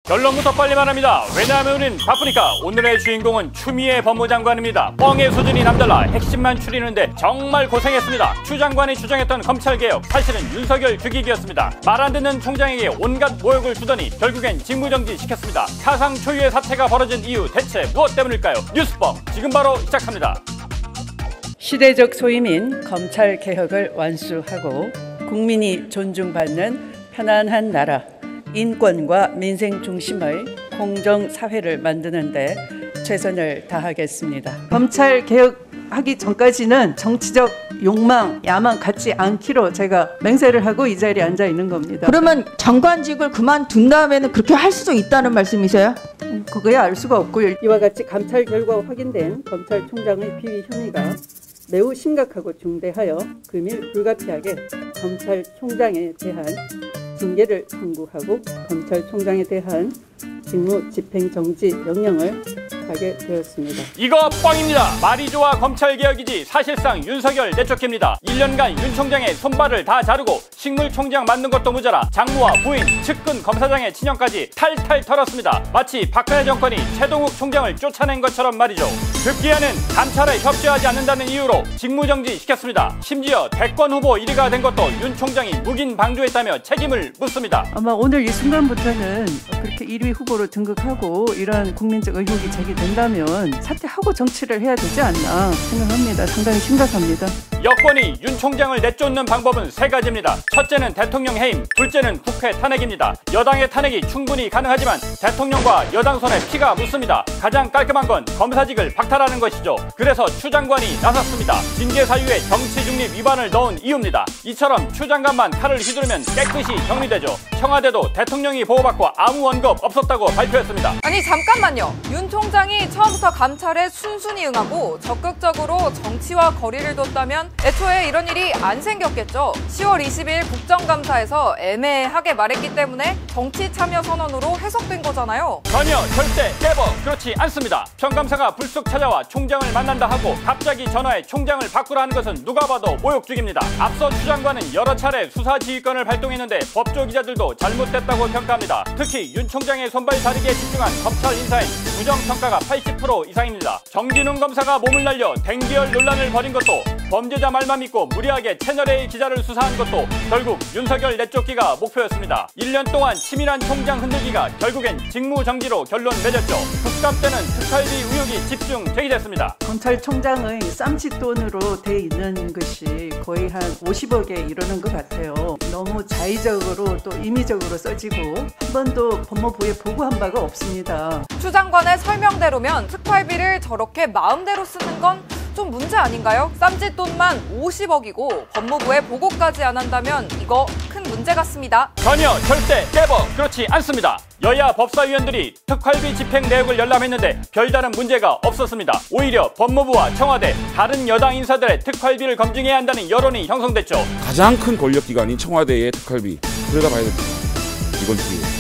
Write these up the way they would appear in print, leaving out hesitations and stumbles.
결론부터 빨리 말합니다. 왜냐하면 우린 바쁘니까. 오늘의 주인공은 추미애 법무장관입니다. 뻥의 수준이 남달라 핵심만 추리는데 정말 고생했습니다. 추 장관이 주장했던 검찰개혁, 사실은 윤석열 죽이기였습니다. 말 안 듣는 총장에게 온갖 모욕을 주더니 결국엔 직무정지 시켰습니다. 사상 초유의 사태가 벌어진 이유 대체 무엇 때문일까요? 뉴스범 지금 바로 시작합니다. 시대적 소임인 검찰개혁을 완수하고 국민이 존중받는 편안한 나라, 인권과 민생 중심의 공정사회를 만드는 데 최선을 다하겠습니다. 검찰개혁하기 전까지는 정치적 욕망, 야망 갖지 않기로 제가 맹세를 하고 이 자리에 앉아 있는 겁니다. 그러면 장관직을 그만둔 다음에는 그렇게 할 수도 있다는 말씀이세요? 그거야 알 수가 없고요. 이와 같이 감찰 결과 확인된 검찰총장의 비위 혐의가 매우 심각하고 중대하여 금일 불가피하게 검찰총장에 대한 징계를 청구하고 검찰총장에 대한 직무 집행정지 명령을 하게 되었습니다. 이거 뻥입니다. 말이 좋아 검찰개혁이지 사실상 윤석열 내쫓깁니다. 1년간 윤 총장의 손발을 다 자르고 식물총장 만든 것도 모자라 장모와 부인, 측근 검사장의 친형까지 탈탈 털었습니다. 마치 박근혜 정권이 최동욱 총장을 쫓아낸 것처럼 말이죠. 급기야는 감찰에 협조하지 않는다는 이유로 직무정지 시켰습니다. 심지어 대권 후보 1위가 된 것도 윤 총장이 묵인 방조했다며 책임을 묻습니다. 아마 오늘 이 순간부터는 그렇게 1위 후보로 등극하고 이런 국민적 의혹이 제기된다면 사퇴하고 정치를 해야 되지 않나 생각합니다. 상당히 심각합니다. 여권이 윤 총장을 내쫓는 방법은 세 가지입니다. 첫째는 대통령 해임, 둘째는 국회 탄핵입니다. 여당의 탄핵이 충분히 가능하지만 대통령과 여당 손에 피가 묻습니다. 가장 깔끔한 건 검사직을 박탈하는 것이죠. 그래서 추 장관이 나섰습니다. 징계 사유에 정치 중립 위반을 넣은 이유입니다. 이처럼 추 장관만 칼을 휘두르면 깨끗이 정리되죠. 청와대도 대통령이 보호받고 아무 언급 없었다고 발표했습니다. 아니 잠깐만요. 윤 총장이 처음부터 감찰에 순순히 응하고 적극적으로 정치와 거리를 뒀다면 애초에 이런 일이 안 생겼겠죠. 10월 20일 국정감사에서 애매하게 말했기 때문에 정치 참여 선언으로 해석된 거잖아요. 전혀 절대 네버 그렇지 않습니다. 평감사가 불쑥 찾아와 총장을 만난다 하고 갑자기 전화해 총장을 바꾸라는 것은 누가 봐도 모욕적입니다. 앞서 추 장관은 여러 차례 수사지휘권을 발동했는데 법조 기자들도 잘못됐다고 평가합니다. 특히 윤 총장의 손발 자르기에 집중한 검찰 인사엔 부정평가가 80% 이상입니다. 정진웅 검사가 몸을 날려 댕기열 논란을 벌인 것도, 범죄자 말만 믿고 무리하게 채널A 기자를 수사한 것도 결국 윤석열 내쫓기가 목표였습니다. 1년 동안 치밀한 총장 흔들기가 결국엔 직무정지로 결론 맺었죠. 국감 때는 특활비 의혹이 집중 제기됐습니다. 검찰총장의 쌈짓돈으로 돼 있는 것이 거의 한 50억에 이르는 것 같아요. 너무 자의적으로 또 임의적으로 써지고 한 번도 법무부에 보고한 바가 없습니다. 추 장관의 설명대로면 특활비를 저렇게 마음대로 쓰는 건 좀 문제 아닌가요? 쌈짓돈만 50억이고 법무부에 보고까지 안 한다면 이거 큰 문제 같습니다. 전혀 절대 네버 그렇지 않습니다. 여야 법사위원들이 특활비 집행 내역을 열람했는데 별다른 문제가 없었습니다. 오히려 법무부와 청와대, 다른 여당 인사들의 특활비를 검증해야 한다는 여론이 형성됐죠. 가장 큰 권력기관인 청와대의 특활비 들여다봐야 됩니다. 이번 기회에.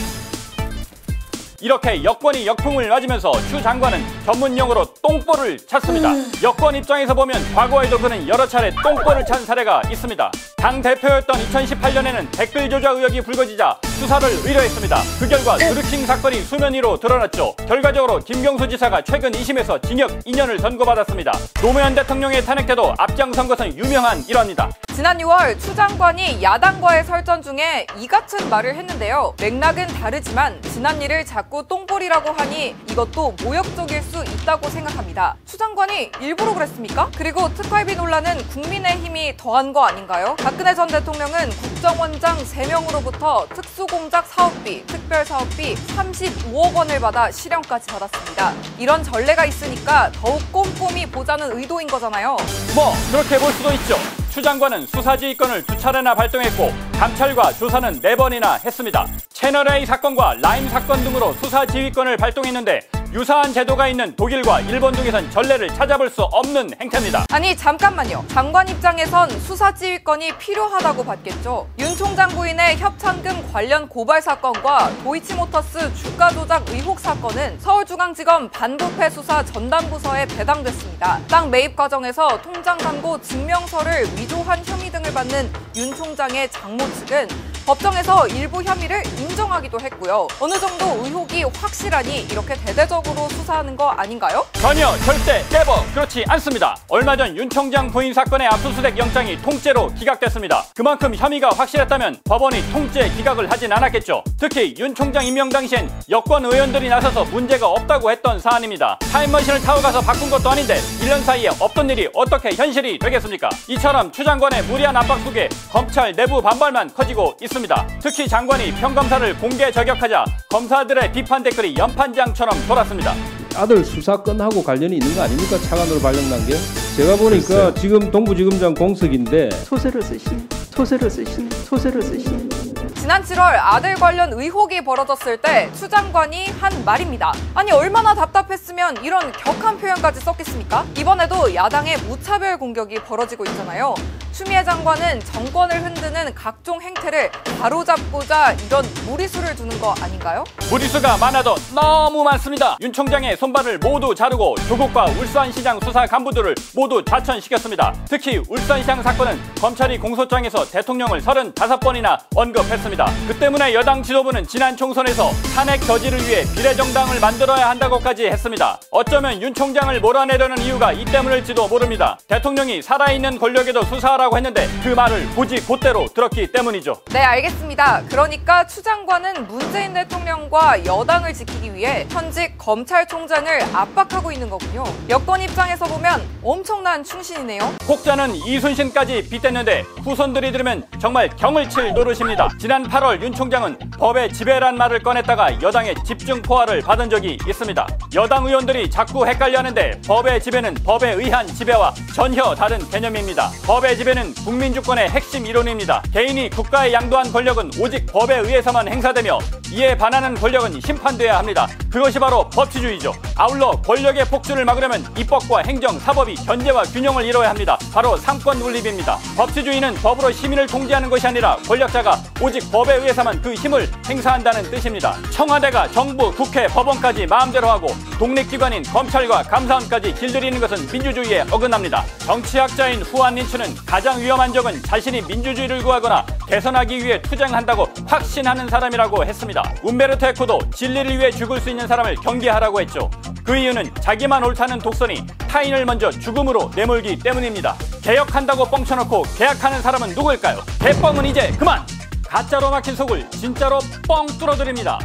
이렇게 여권이 역풍을 맞으면서 추 장관은 전문용어로 똥볼을 찼습니다. 여권 입장에서 보면 과거에도 그는 여러 차례 똥볼을 찬 사례가 있습니다. 당대표였던 2018년에는 댓글 조작 의혹이 불거지자 수사를 의뢰했습니다. 그 결과 드루킹 사건이 수면 위로 드러났죠. 결과적으로 김경수 지사가 최근 2심에서 징역 2년을 선고받았습니다. 노무현 대통령의 탄핵 때도 앞장선 것은 유명한 일화입니다. 지난 6월 추 장관이 야당과의 설전 중에 이 같은 말을 했는데요. 맥락은 다르지만 지난 일을 자꾸 똥볼이라고 하니 이것도 모욕적일 수 있다고 생각합니다. 추 장관이 일부러 그랬습니까? 그리고 특활비 논란은 국민의힘이 더한 거 아닌가요? 박근혜 전 대통령은 국정원장 3명으로부터 특수공작 사업비, 특별사업비 35억 원을 받아 실형까지 받았습니다. 이런 전례가 있으니까 더욱 꼼꼼히 보자는 의도인 거잖아요. 뭐 그렇게 볼 수도 있죠. 추 장관은 수사지휘권을 2차례나 발동했고 감찰과 조사는 4번이나 했습니다. 채널A 사건과 라임 사건 등으로 수사지휘권을 발동했는데 유사한 제도가 있는 독일과 일본 등에선 전례를 찾아볼 수 없는 행태입니다. 아니 잠깐만요. 장관 입장에선 수사지휘권이 필요하다고 봤겠죠. 윤 총장 부인의 협찬금 관련 고발 사건과 도이치모터스 주가 조작 의혹 사건은 서울중앙지검 반부패 수사 전담부서에 배당됐습니다. 땅 매입 과정에서 통장 잔고 증명서를 위조한 혐의 등을 받는 윤 총장의 장모 측은 법정에서 일부 혐의를 인정하기도 했고요. 어느 정도 의혹이 확실하니 이렇게 대대적으로 수사하는 거 아닌가요? 전혀 절대 네버 그렇지 않습니다. 얼마 전 윤 총장 부인 사건의 압수수색 영장이 통째로 기각됐습니다. 그만큼 혐의가 확실했다면 법원이 통째 기각을 하진 않았겠죠. 특히 윤 총장 임명 당시엔 여권 의원들이 나서서 문제가 없다고 했던 사안입니다. 타임머신을 타고 가서 바꾼 것도 아닌데 1년 사이에 없던 일이 어떻게 현실이 되겠습니까? 이처럼 추 장관의 무리한 압박 속에 검찰 내부 반발만 커지고 있습니다. 특히 장관이 평검사를 공개 저격하자 검사들의 비판 댓글이 연판장처럼 돌았습니다. 아들 수사건하고 관련이 있는 거 아닙니까? 차관으로 발령난 게? 제가 보니까 지금 동부지검장 공석인데 소설을 쓰시네. 지난 7월 아들 관련 의혹이 벌어졌을 때 추 장관이 한 말입니다. 아니 얼마나 답답했으면 이런 격한 표현까지 썼겠습니까? 이번에도 야당의 무차별 공격이 벌어지고 있잖아요. 추미애 장관은 정권을 흔드는 각종 행태를 바로잡고자 이런 무리수를 두는 거 아닌가요? 무리수가 많아도 너무 많습니다. 윤 총장의 손발을 모두 자르고 조국과 울산시장 수사 간부들을 모두 자천시켰습니다. 특히 울산시장 사건은 검찰이 공소장에서 대통령을 35번이나 언급했습니다. 그 때문에 여당 지도부는 지난 총선에서 탄핵 저지를 위해 비례정당을 만들어야 한다고까지 했습니다. 어쩌면 윤 총장을 몰아내려는 이유가 이 때문일지도 모릅니다. 대통령이 살아있는 권력에도 수사하라고 했는데 그 말을 곧이곧대로 들었기 때문이죠. 네, 알겠습니다. 그러니까 추 장관은 문재인 대통령과 여당을 지키기 위해 현직 검찰총장을 압박하고 있는 거군요. 여권 입장에서 보면 엄청난 충신이네요. 혹자는 이순신까지 빗댔는데 후손들이 들으면 정말 경을 칠 노릇입니다. 지난 8월 윤 총장은 법의 지배란 말을 꺼냈다가 여당의 집중 포화를 받은 적이 있습니다. 여당 의원들이 자꾸 헷갈려하는데 법의 지배는 법에 의한 지배와 전혀 다른 개념입니다. 법의 지배는 국민주권의 핵심 이론입니다. 개인이 국가에 양도한 권력은 오직 법에 의해서만 행사되며 이에 반하는 권력은 심판돼야 합니다. 그것이 바로 법치주의죠. 아울러 권력의 폭주를 막으려면 입법과 행정, 사법이 견제와 균형을 이뤄야 합니다. 바로 삼권 분립입니다. 법치주의는 법으로 시민을 통제하는 것이 아니라 권력자가 오직 법에 의해서만 그 힘을 행사한다는 뜻입니다. 청와대가 정부, 국회, 법원까지 마음대로 하고 독립기관인 검찰과 감사원까지 길들이는 것은 민주주의에 어긋납니다. 정치학자인 후안 린츠는 가장 위험한 적은 자신이 민주주의를 구하거나 개선하기 위해 투쟁한다고 확신하는 사람이라고 했습니다. 움베르토 에코도 진리를 위해 죽을 수 있는 사람을 경계하라고 했죠. 그 이유는 자기만 옳다는 독선이 타인을 먼저 죽음으로 내몰기 때문입니다. 개혁한다고 뻥쳐놓고 계약하는 사람은 누구일까요? 개뻥은 이제 그만! 가짜로 막힌 속을 진짜로 뻥 뚫어드립니다.